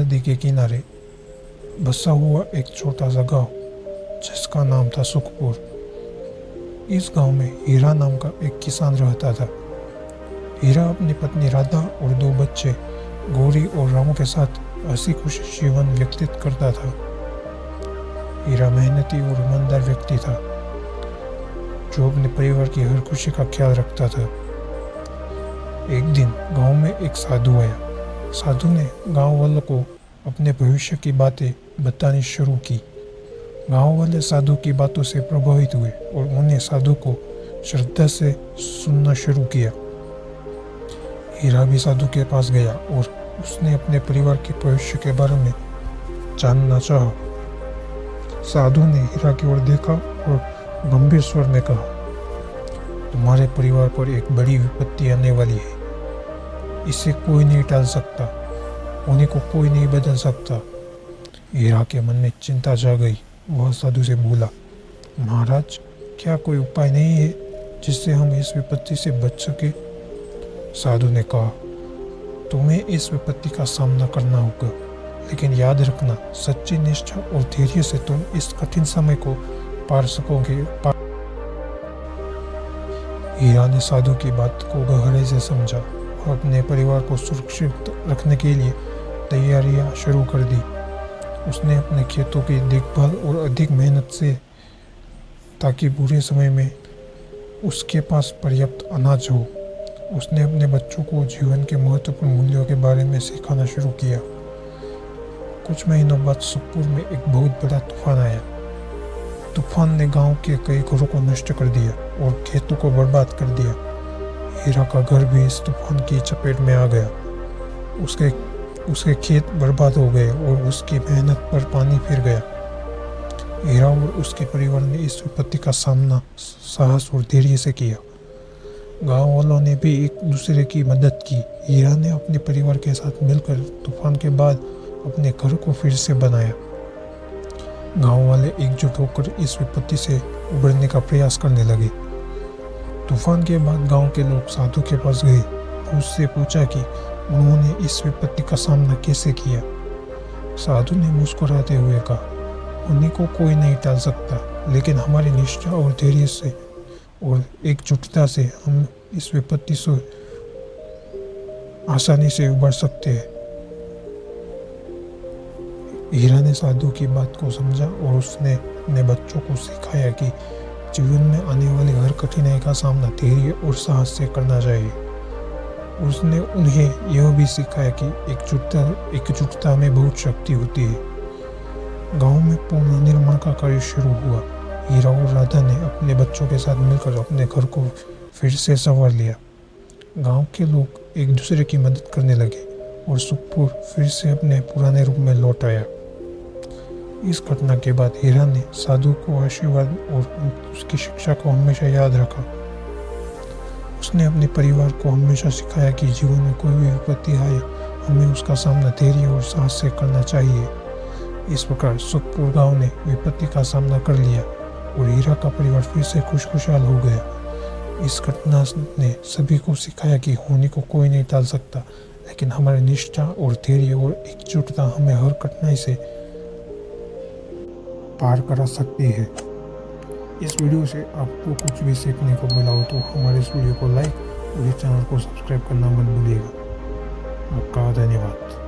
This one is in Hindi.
नदी के किनारे बसा हुआ एक छोटा सा गांव जिसका नाम था सुखपुर। इस गांव में हीरा नाम का एक किसान रहता था। हीरा अपनी पत्नी राधा और 2 बच्चे गौरी और रामू के साथ हंसी खुशी जीवन व्यतीत करता था। हीरा मेहनती और ईमानदार व्यक्ति था जो अपने परिवार की हर खुशी का ख्याल रखता था। एक दिन गांव में एक साधु आया। साधु ने गांव वालों को अपने भविष्य की बातें बतानी शुरू की। गांव वाले साधु की बातों से प्रभावित हुए और उन्हें साधु को श्रद्धा से सुनना शुरू किया। हीरा भी साधु के पास गया और उसने अपने परिवार के भविष्य के बारे में जानना चाहा। साधु ने हीरा की ओर देखा और गंभीर स्वर में कहा, तुम्हारे परिवार पर एक बड़ी विपत्ति आने वाली है। इसे कोई नहीं टाल सकता, उन्हीं को कोई नहीं बदल सकता। हीरा के मन में चिंता जाग गई। वह साधु से बोला, महाराज, क्या कोई उपाय नहीं है जिससे हम इस विपत्ति से बच सके? साधु ने कहा, तुम्हें इस विपत्ति का सामना करना होगा, लेकिन याद रखना, सच्ची निष्ठा और धैर्य से तुम इस कठिन समय को पार सकोगे। हीरा ने साधु की बात को गहराई से समझा और अपने परिवार को सुरक्षित रखने के लिए तैयारियां शुरू कर दी। उसने अपने खेतों की देखभाल और अधिक मेहनत से, ताकि बुरे समय में उसके पास पर्याप्त अनाज हो। उसने अपने बच्चों को जीवन के महत्वपूर्ण मूल्यों के बारे में सिखाना शुरू किया। कुछ महीनों बाद सुखपुर में एक बहुत बड़ा तूफान आया। तूफान ने गांव के कई घरों को नष्ट कर दिया और खेतों को बर्बाद कर दिया। हीरा का घर भी इस तूफान की चपेट में आ गया। उसके खेत बर्बाद हो गए और उसकी मेहनत पर पानी फिर गया। हीरा और उसके परिवार ने इस विपत्ति का सामना साहस और धैर्य से किया। गांव वालों ने भी एक दूसरे की मदद की। हीरा ने अपने परिवार के साथ मिलकर तूफान के बाद अपने घर को फिर से बनाया। गांव वाले एकजुट होकर इस विपत्ति से उबरने का प्रयास करने लगे। तूफान के बाद गांव के लोग साधु के पास गए और उससे पूछा कि उन्होंने इस विपत्ति का सामना कैसे किया। साधु ने मुस्कुराते हुए कहा, उन्हीं को कोई नहीं टाल सकता, लेकिन हमारी निष्ठा और धैर्य से और एकजुटता से हम इस विपत्ति से आसानी से उबर सकते हैं। हीरा ने साधु की बात को समझा और उसने अपने बच्चों को सिखाया कि जीवन में आने वाली हर कठिनाई का सामना धैर्य और साहस से करना चाहिए। उसने उन्हें यह भी सिखाया कि एकजुटता में बहुत शक्ति होती है। गांव में पुनर्निर्माण का कार्य शुरू हुआ। हीरा और राधा ने अपने बच्चों के साथ मिलकर अपने घर को फिर से संवार लिया। गांव के लोग एक दूसरे की मदद करने लगे और सुखपुर फिर से अपने पुराने रूप में लौट आया। इस घटना के बाद हीरा ने साधु को आशीर्वाद और उसकी शिक्षा को हमेशा याद रखा। उसने अपने परिवार को हमेशा सिखाया कि जीवन में कोई भी विपत्ति आए, हमें उसका सामना धैर्य और साहस से करना चाहिए। इस प्रकार सुखपुर गांव ने विपत्ति का सामना कर लिया और हीरा का परिवार फिर से खुशहाल हो गया। इस घटना ने सभी को सिखाया कि होने को कोई नहीं टाल सकता, लेकिन हमारी निष्ठा और धैर्य और एकजुटता हमें हर कठिनाई से पार करा सकती है। इस वीडियो से आपको कुछ भी सीखने को मिला हो तो हमारे इस वीडियो को लाइक और इस चैनल को सब्सक्राइब करना मत भूलिएगा। आपका धन्यवाद।